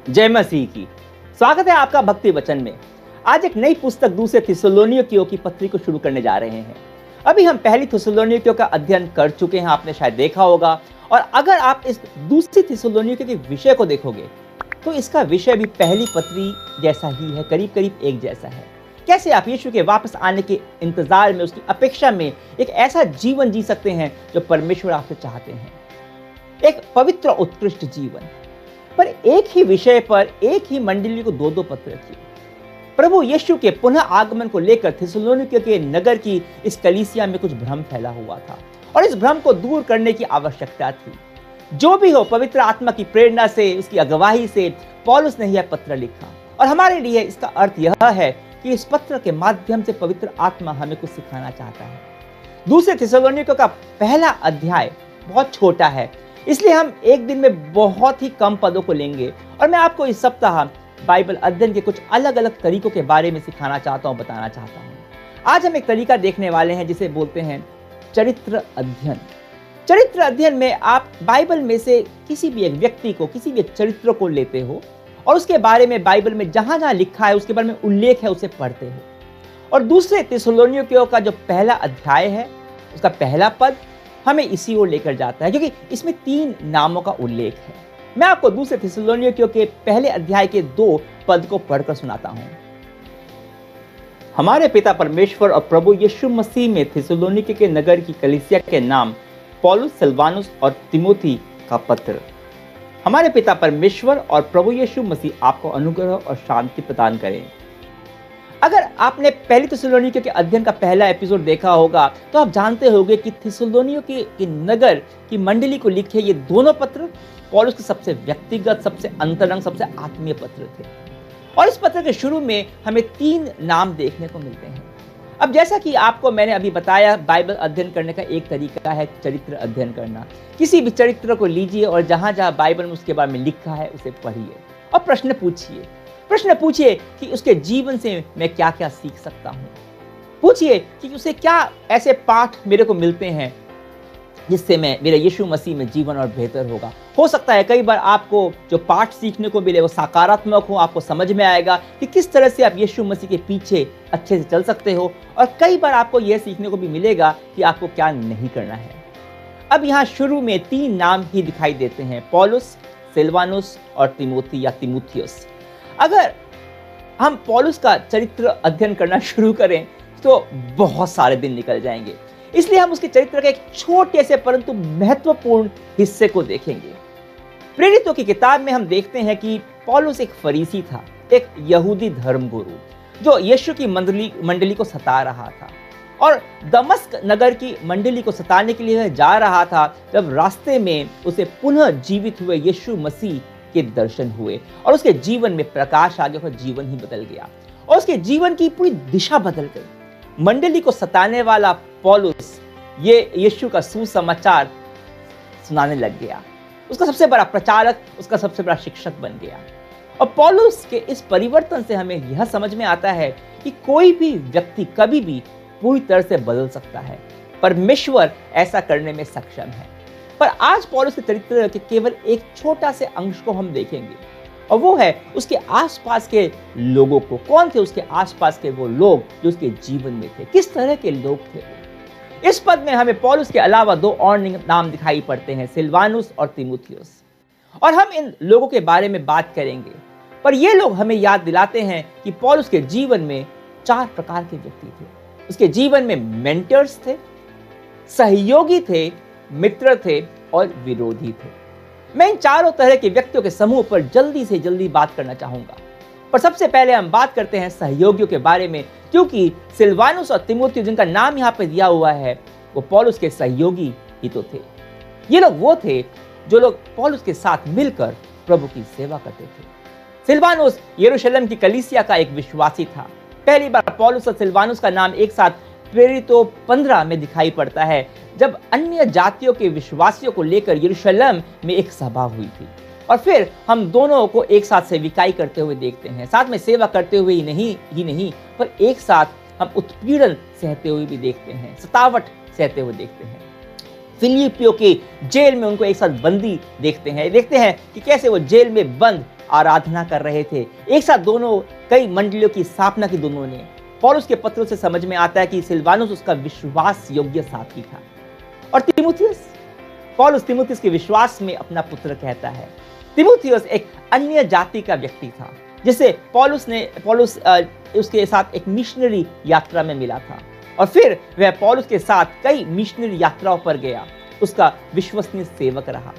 जय मसीह की। स्वागत है आपका भक्ति वचन में। आज एक नई पुस्तक दूसरे थिस्सलुनीकियों की पत्री को शुरू करने जा रहे हैं। अभी हम पहली थिस्सलुनीकियों का अध्ययन कर चुके हैं, आपने शायद देखा होगा। और अगर आप इस दूसरी थिस्सलुनीकियों के विषय को देखोगे तो इसका विषय भी पहली पत्री जैसा ही है, करीब करीब एक जैसा है। कैसे आप यीशु के वापस आने के इंतजार में, उसकी अपेक्षा में एक ऐसा जीवन जी सकते हैं जो परमेश्वर आपसे चाहते हैं, एक पवित्र उत्कृष्ट जीवन। पर एक ही विषय पर एक ही मंडली को दो दो पत्र थे। प्रभु यीशु के पुनः आगमन को लेकर थिस्सलुनीकियों के नगर की इस कलीसिया में कुछ भ्रम फैला हुआ था और इस भ्रम को दूर करने की आवश्यकता थी। जो भी हो, पवित्र आत्मा की प्रेरणा से, उसकी अगुवाई से पौलुस ने यह पत्र लिखा। और हमारे लिए इसका अर्थ यह है कि इस पत्र के माध्यम से पवित्र आत्मा हमें कुछ सिखाना चाहता है। दूसरे थिस्सलुनीकियों का पहला अध्याय बहुत छोटा है, इसलिए हम एक दिन में बहुत ही कम पदों को लेंगे और मैं आपको इस सप्ताह बाइबल अध्ययन के कुछ अलग अलग तरीकों के बारे में सिखाना चाहता हूं, बताना चाहता हूं। आज हम एक तरीका देखने वाले हैं जिसे बोलते हैं चरित्र अध्ययन। चरित्र अध्ययन में आप बाइबल में से किसी भी एक व्यक्ति को, किसी भी एक चरित्र को लेते हो और उसके बारे में बाइबल में जहां जहां लिखा है, उसके बारे में उल्लेख है, उसे पढ़ते हो। और दूसरे थिस्सलुनीकियों का जो पहला अध्याय है, उसका पहला पद हमें इसी ओर लेकर जाता है, क्योंकि इसमें 3 नामों का उल्लेख है। मैं आपको दूसरे थिस्सलुनीकियों के पहले अध्याय के 2 पद को पढ़कर सुनाता हूं। हमारे पिता परमेश्वर और प्रभु यीशु मसीह में थिस्सलुनीके के नगर की कलीसिया के नाम पौलुस, सिलवानुस और तीमुथी का पत्र। हमारे पिता परमेश्वर और प्रभु यीशु मसीह आपको अनुग्रह और शांति प्रदान करें। अगर आपने पहली थिस्सलुनीकियों के अध्ययन का पहला एपिसोड देखा होगा तो आप जानते होंगे कि थिस्सलुनीके के नगर की मंडली को लिखे ये दोनों पत्र पौलुस के सबसे व्यक्तिगत, सबसे अंतरंग, सबसे आत्मीय पत्र थे। और इस पत्र के शुरू में हमें 3 नाम देखने को मिलते हैं। अब जैसा कि आपको मैंने अभी बताया, बाइबल अध्ययन करने का एक तरीका है चरित्र अध्ययन करना। किसी भी चरित्र को लीजिए और जहां जहां बाइबल में उसके बारे में लिखा है उसे पढ़िए और प्रश्न पूछिए कि उसके जीवन से मैं क्या क्या सीख सकता हूं। पूछिए कि उसे क्या ऐसे पाठ मेरे को मिलते हैं जिससे मैं मेरे यीशु मसीह में जीवन और बेहतर होगा। हो सकता है कई बार आपको जो पाठ सीखने को मिले वो सकारात्मक हो, आपको समझ में आएगा कि किस तरह से आप यीशु मसीह के पीछे अच्छे से चल सकते हो। और कई बार आपको यह सीखने को भी मिलेगा कि आपको क्या नहीं करना है। अब यहाँ शुरू में 3 नाम ही दिखाई देते हैं, पौलुस, सिलवानुस और तीमुथी या तीमुथियुस। अगर हम पौलुस का चरित्र अध्ययन करना शुरू करें तो बहुत सारे दिन निकल जाएंगे, इसलिए हम उसके चरित्र के एक छोटे से परंतु महत्वपूर्ण हिस्से को देखेंगे। प्रेरितों की किताब में हम देखते हैं कि पौलुस एक फरीसी था, एक यहूदी धर्मगुरु जो यीशु की मंडली को सता रहा था। और दमस्क नगर की मंडली को सताने के लिए वह जा रहा था जब रास्ते में उसे पुनः जीवित हुए यीशु मसीह के दर्शन हुए और उसके जीवन में प्रकाश आ गया और जीवन ही बदल गया और उसके जीवन की पूरी दिशा बदल गई। मंडली को सताने वाला पौलुस ये यीशु का सुसमाचार सुनाने लग गया। उसका सबसे बड़ा प्रचारक, उसका सबसे बड़ा शिक्षक बन गया। और पौलुस के इस परिवर्तन से हमें यह समझ में आता है कि कोई भी व्यक्ति कभी भी पूरी तरह से बदल सकता है। परमेश्वर ऐसा करने में सक्षम है। पर आज पौलुस के चरित्र के केवल एक छोटा से अंश को हम देखेंगे और वो है उसके आसपास के लोगों को। कौन थे उसके आसपास के वो लोग जो उसके जीवन में थे, किस तरह के लोग थे वो। इस पद में हमें पौलुस के अलावा 2 और नाम दिखाई पड़ते हैं, सिलवानुस और तीमुथियुस। और हम इन लोगों के बारे में बात करेंगे। पर ये लोग हमें याद दिलाते हैं कि पौलुस के जीवन में 4 प्रकार के व्यक्ति थे। उसके जीवन में मेंटर्स थे, सहयोगी थे, मित्र थे और विरोधी थे। मैं इन चारों तरह के व्यक्तियों के समूह पर जल्दी से जल्दी बात करना चाहूंगा। पर सबसे पहले हम बात करते हैं सहयोगियों के बारे में, क्योंकि सिलवानुस और तीमुथियुस जिनका नाम यहाँ पे दिया हुआ है वो पौलुस के सहयोगी ही तो थे। ये लोग वो थे जो लोग पौलुस के साथ मिलकर प्रभु की सेवा करते थे। सिलवानुस यरूशलेम की कलीसिया का एक विश्वासी था। पहली बार पौलुस और सिलवानुस का नाम एक साथ प्रेरितों 15 में दिखाई पड़ता है, जब अन्य जातियों के विश्वासियों को लेकर यरूशलेम में एक सभा हुई थी। और फिर हम दोनों को एक साथ सेविकाई करते हुए देखते हैं, साथ में सेवा करते हुए ही नहीं पर एक साथ हम उत्पीड़न सहते हुए भी देखते हैं, सतावट सहते हुए देखते हैं। फिलिपियों की जेल में उनको एक साथ बंदी देखते हैं कि कैसे वो जेल में बंद आराधना कर रहे थे। एक साथ दोनों कई मंडलियों की स्थापना की दोनों ने। पौलुस के पत्रों से समझ में आता है कि सिलवानुस उसका विश्वास योग्य साथी था। और पौलुस तीमुथियुस के विश्वास में अपना पुत्र कहता है। तीमुथियुस एक अन्य जाति का व्यक्ति था जिसे पौलुस उसके साथ एक मिशनरी यात्रा में मिला था और फिर वह पौलुस के साथ कई मिशनरी यात्राओं पर गया, उसका विश्वसनीय सेवक रहा।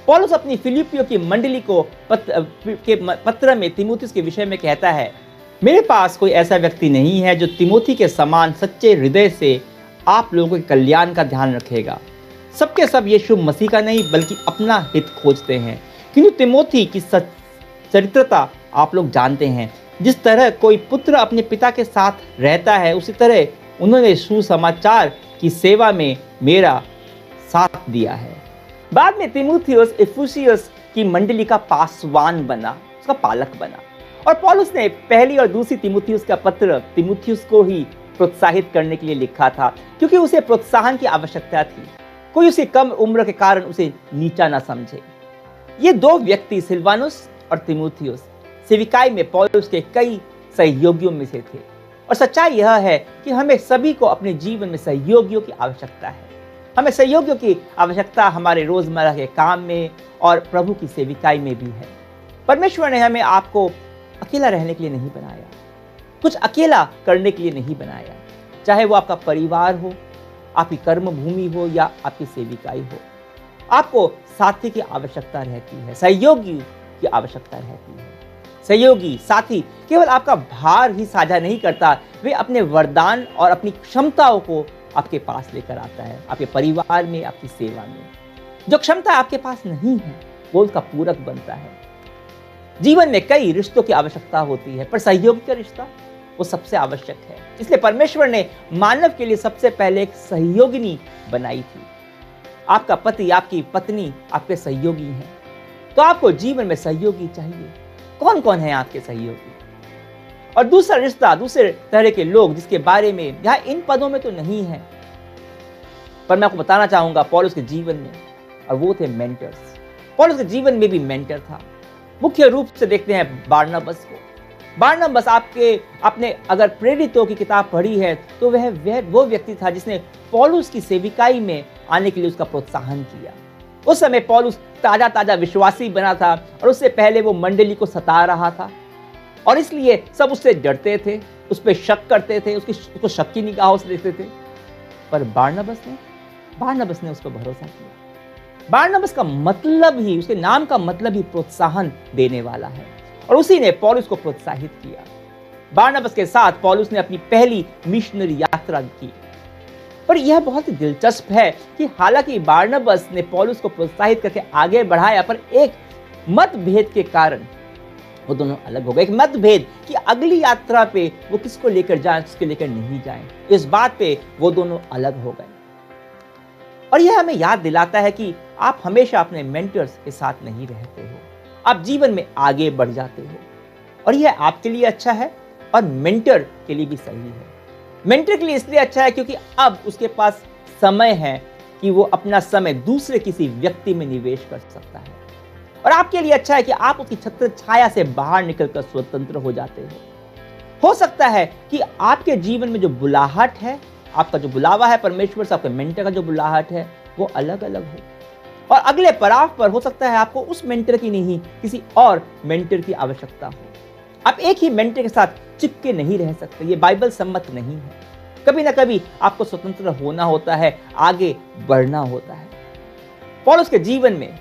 पौलुस अपनी फिलिपियों की मंडली को पत्र में तीमुथियुस के विषय में कहता है, मेरे पास कोई ऐसा व्यक्ति नहीं है जो तीमुथी के समान सच्चे हृदय से आप लोगों के कल्याण का ध्यान रखेगा। सबके सब यीशु मसीह का नहीं बल्कि अपना हित खोजते हैं। किंतु तीमुथी की चरित्रता आप लोग जानते हैं। जिस तरह कोई पुत्र अपने पिता के साथ रहता है, उसी तरह उन्होंने सुसमाचार की सेवा में मेरा साथ दिया है। बाद में तीमुथियुस इफिसियस की मंडली का पासवान बना, उसका पालक बना। और पौलुस ने पहली और दूसरी तीमुथियुस का पत्र तीमुथियुस को ही प्रोत्साहित करने के लिए लिखा था, क्योंकि उसे प्रोत्साहन की आवश्यकता थी। कोई उसे कम उम्र के कारण उसे नीचा ना समझे। ये दो व्यक्ति सिलवानुस और तीमुथियुस सेविकाई में पौलुस के कई सहयोगियों में से थे। और सच्चाई यह है कि हमें सभी को अपने जीवन में सहयोगियों की आवश्यकता है। हमें सहयोगियों की आवश्यकता हमारे रोजमर्रा के काम में और प्रभु की सेविकाई में भी है। परमेश्वर ने हमें आपको अकेला रहने के लिए नहीं बनाया, कुछ अकेला करने के लिए नहीं बनाया। चाहे वो आपका परिवार हो, आपकी कर्म भूमि हो या आपकी सेविकाई हो, आपको साथी की आवश्यकता रहती है, सहयोगी की आवश्यकता रहती है। सहयोगी साथी केवल आपका भार ही साझा नहीं करता, वे अपने वरदान और अपनी क्षमताओं को आपके पास लेकर आता है, आपके परिवार में, आपकी सेवा में। जो क्षमता आपके पास नहीं है वो उसका पूरक बनता है। जीवन में कई रिश्तों की आवश्यकता होती है, पर सहयोगी का रिश्ता वो सबसे आवश्यक है। इसलिए परमेश्वर ने मानव के लिए सबसे पहले एक सहयोगिनी बनाई थी। आपका पति, आपकी पत्नी आपके सहयोगी हैं, तो आपको जीवन में सहयोगी चाहिए। कौन कौन है आपके सहयोगी? और दूसरा रिश्ता, दूसरे तरह के लोग जिसके बारे में यहाँ इन पदों में तो नहीं है, पर मैं आपको बताना चाहूंगा पौलुस के जीवन में, और वो थे मेंटर्स। पौलुस के जीवन में भी मेंटर था। मुख्य रूप से देखते हैं बारनबास को। बारनबास आपने अगर प्रेरितों की किताब पढ़ी है तो वह वो व्यक्ति था जिसने पौलुस की सेविकाई में आने के लिए उसका प्रोत्साहन किया। उस समय पौलुस ताजा विश्वासी बना था और उससे पहले वो मंडली को सता रहा था और इसलिए सब उससे डरते थे, उस पर शक करते थे, उसको शक की निगाहों से देखते थे। पर बारनबास ने उस पर भरोसा किया। बारनबास का मतलब ही, उसके नाम का मतलब ही प्रोत्साहन देने वाला है, और उसी ने पौलुस को प्रोत्साहित किया। बारनबास के साथ पौलुस ने अपनी पहली मिशनरी यात्रा की। पर यह बहुत ही दिलचस्प है कि हालांकि बारनबास ने पौलुस को प्रोत्साहित करके आगे बढ़ाया, पर एक मतभेद के कारण वो दोनों अलग हो गए। एक मतभेद कि अगली यात्रा पे वो किसको लेकर जाएं, किसको लेकर नहीं जाएं, इस बात पे वो दोनों अलग हो गए। और यह हमें याद दिलाता है कि आप हमेशा अपने मेंटर्स के साथ नहीं रहते हो, आप जीवन में आगे बढ़ जाते हो, और यह आपके लिए अच्छा है और मेंटर के लिए भी सही है। मेंटर के लिए इसलिए अच्छा है क्योंकि अब उसके पास समय है कि वो अपना समय दूसरे किसी व्यक्ति में निवेश कर सकता है, और आपके लिए अच्छा है कि आप उसकी छत्र छाया से बाहर निकलकर स्वतंत्र हो जाते हो सकता है कि आपके जीवन में जो बुलाहट है, आपका जो बुलावा है परमेश्वर से, आपके मेंटर का जो बुलाहट है वो अलग अलग हो, और अगले पड़ाव पर हो सकता है आपको उस मेंटर की नहीं किसी और मेंटर की आवश्यकता हो। आप एक ही मेंटर के साथ चिपके नहीं रह सकते, ये बाइबल सम्मत नहीं है। कभी ना कभी आपको स्वतंत्र होना होता है, आगे बढ़ना होता है। पौलुस के जीवन में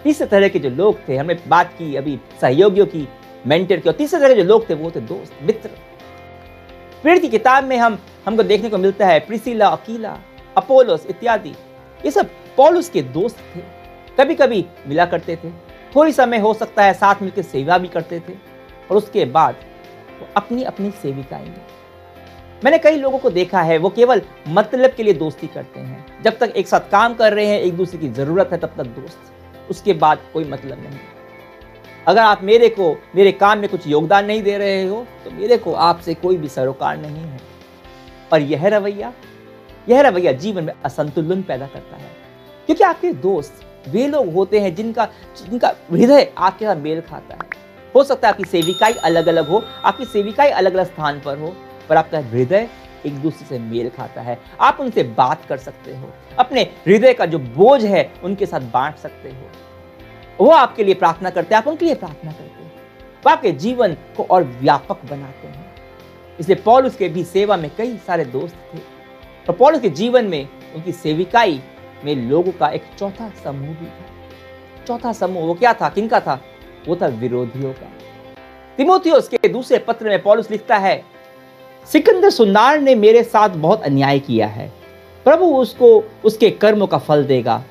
तीसरे तरह के जो लोग थे, हमने बात की अभी सहयोगियों की, मेंटर की, और तीसरे तरह के जो लोग थे वो थे दोस्त, मित्र। प्रेरित की किताब में हमको देखने को मिलता है प्रिसिला, अकीला, अपोलोस इत्यादि, ये सब पौलुस के दोस्त थे। कभी कभी मिला करते थे, थोड़ी समय हो सकता है साथ मिलकर सेवा भी करते थे, और उसके बाद वो अपनी अपनी सेविकाएं में। मैंने कई लोगों को देखा है वो केवल मतलब के लिए दोस्ती करते हैं। जब तक एक साथ काम कर रहे हैं, एक दूसरे की जरूरत है, तब तक दोस्त, उसके बाद कोई मतलब नहीं। अगर आप मेरे काम में कुछ योगदान नहीं दे रहे हो तो मेरे को आपसे कोई भी सरोकार नहीं है। और यह रवैया जीवन में असंतुलन पैदा करता है, क्योंकि आपके दोस्त वे लोग होते हैं जिनका जिनका हृदय आपके साथ मेल खाता है। हो सकता है आपकी सेविकाई अलग अलग हो, आपकी सेविकाई अलग अलग स्थान पर हो, पर आपका हृदय एक दूसरे से मेल खाता है। आप उनसे बात कर सकते हो, अपने हृदय का जो बोझ है उनके साथ बांट सकते हो। वो आपके लिए प्रार्थना करते हैं, आप उनके लिए प्रार्थना करते हो। वो आपके जीवन को और व्यापक बनाते हैं। इसलिए पौलुस के भी सेवा में कई सारे दोस्त थे, और पौलुस के जीवन में उनकी सेविकाई में लोगों का एक चौथा समूह भी था। चौथा समूह वो क्या था, किनका था? वो था विरोधियों का। तीमुथियुस के दूसरे पत्र में पौलुस लिखता है, सिकंदर सुनार ने मेरे साथ बहुत अन्याय किया है, प्रभु उसको उसके कर्मों का फल देगा।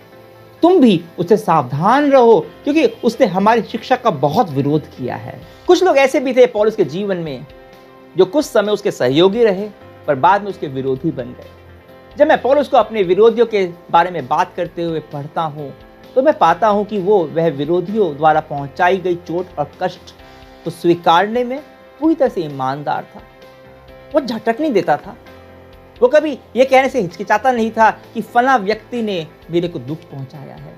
तुम भी उससे सावधान रहो, क्योंकि उसने हमारी शिक्षा का बहुत विरोध किया है। कुछ लोग ऐसे भी थे पौलुस के जीवन में जो कुछ समय उसके सहयोगी रहे, पर बाद में उसके विरोधी बन गए। जब मैं पौलुस को अपने विरोधियों के बारे में बात करते हुए पढ़ता हूँ, तो मैं पाता हूँ कि वह विरोधियों द्वारा पहुंचाई गई चोट और कष्ट को स्वीकारने में पूरी तरह से ईमानदार था। वो झटक नहीं देता था। वो कभी ये कहने से हिचकिचाता नहीं था कि फला व्यक्ति ने मेरे को दुख पहुंचाया है।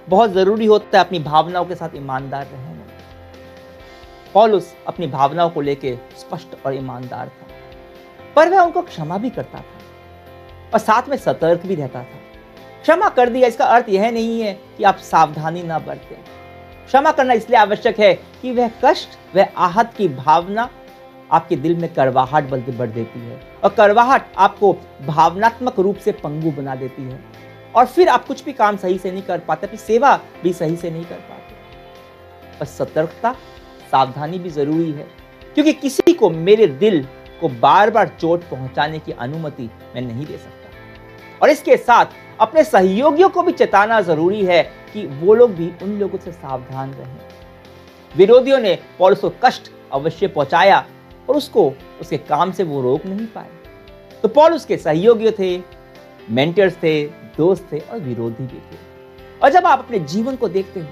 बहुत जरूरी होता है अपनी भावनाओं के साथ ईमानदार रहना। पौलुस अपनी भावनाओं को लेकर स्पष्ट और ईमानदार था, पर वह उनको क्षमा भी करता था और साथ में सतर्क भी रहता था। क्षमा कर दिया इसका अर्थ यह नहीं है कि आप सावधानी ना बरतें। क्षमा करना इसलिए आवश्यक है कि वह कष्ट, वह आहत की भावना आपके दिल में कड़वाहट बढ़ देती है, और कड़वाहट आपको भावनात्मक रूप से पंगु बना देती है, और फिर आप कुछ भी काम सही से नहीं कर पाते, अपनी सेवा भी सही से नहीं कर पाते। पर सतर्कता, सावधानी भी जरूरी है, क्योंकि किसी को मेरे दिल को बार बार चोट पहुंचाने की अनुमति मैं नहीं दे सकता। और इसके साथ अपने सहयोगियों को भी चेताना जरूरी है कि वो लोग भी उन लोगों से सावधान रहें। विरोधियों ने पौलुस को कष्ट अवश्य पहुंचाया, और उसको उसके काम से वो रोक नहीं पाए। तो पौलुस के सहयोगी थे, मेंटर्स थे, दोस्त थे और विरोधी भी थे। और जब आप अपने जीवन को देखते हो,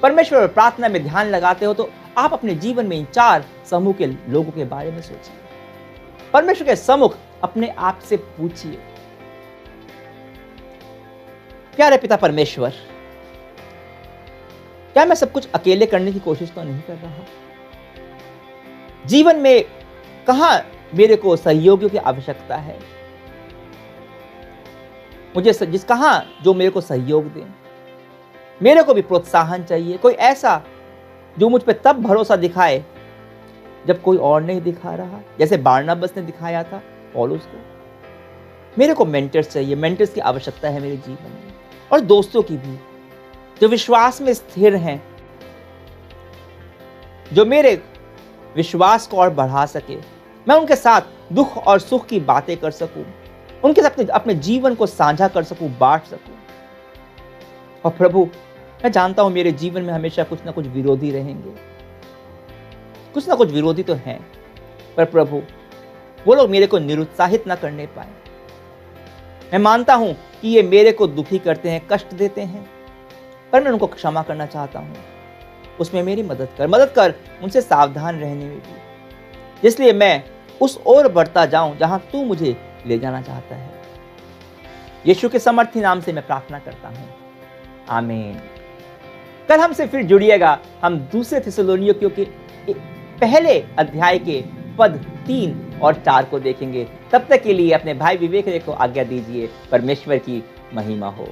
परमेश्वर और प्रार्थना में ध्यान लगाते हो, तो आप अपने जीवन में इन चार समूह के लोगों के बारे में सोचिए। परमेश्वर के सम्मुख अपने आप से पूछिए, प्यारे पिता परमेश्वर, क्या मैं सब कुछ अकेले करने की कोशिश तो नहीं कर रहा? जीवन में कहां मेरे को सहयोगियों की आवश्यकता है? मुझे कहां जो मेरे को सहयोग दे। मेरे को भी प्रोत्साहन चाहिए, कोई ऐसा जो मुझ पे तब भरोसा दिखाए जब कोई और नहीं दिखा रहा, जैसे बारनबास ने दिखाया था पौलुस को। मेरे को मेंटर्स चाहिए, मेंटर्स की आवश्यकता है मेरे जीवन में, और दोस्तों की भी, जो विश्वास में स्थिर हैं, जो मेरे विश्वास को और बढ़ा सके। मैं उनके साथ दुख और सुख की बातें कर सकूं, उनके साथ अपने जीवन को साझा कर सकूं, बांट सकूं। और प्रभु, मैं जानता हूं मेरे जीवन में हमेशा कुछ ना कुछ विरोधी रहेंगे, कुछ ना कुछ विरोधी तो हैं, पर प्रभु वो लोग मेरे को निरुत्साहित ना करने पाए। मैं मानता हूं कि ये मेरे को दुखी करते हैं, कष्ट देते हैं, पर मैं उनको क्षमा करना चाहता हूं। उसमें मेरी मदद कर उनसे सावधान रहने में भी, इसलिए मैं उस ओर बढ़ता जाऊं जहां तू मुझे ले जाना चाहता है। यीशु के समर्थी नाम से मैं प्रार्थना करता हूं, आमीन। कल हमसे फिर जुड़िएगा, हम दूसरे थिस्सलुनीकियों के पहले अध्याय के पद 3 और 4 को देखेंगे। तब तक के लिए अपने भाई विवेक को आज्ञा दीजिए। परमेश्वर की महिमा हो।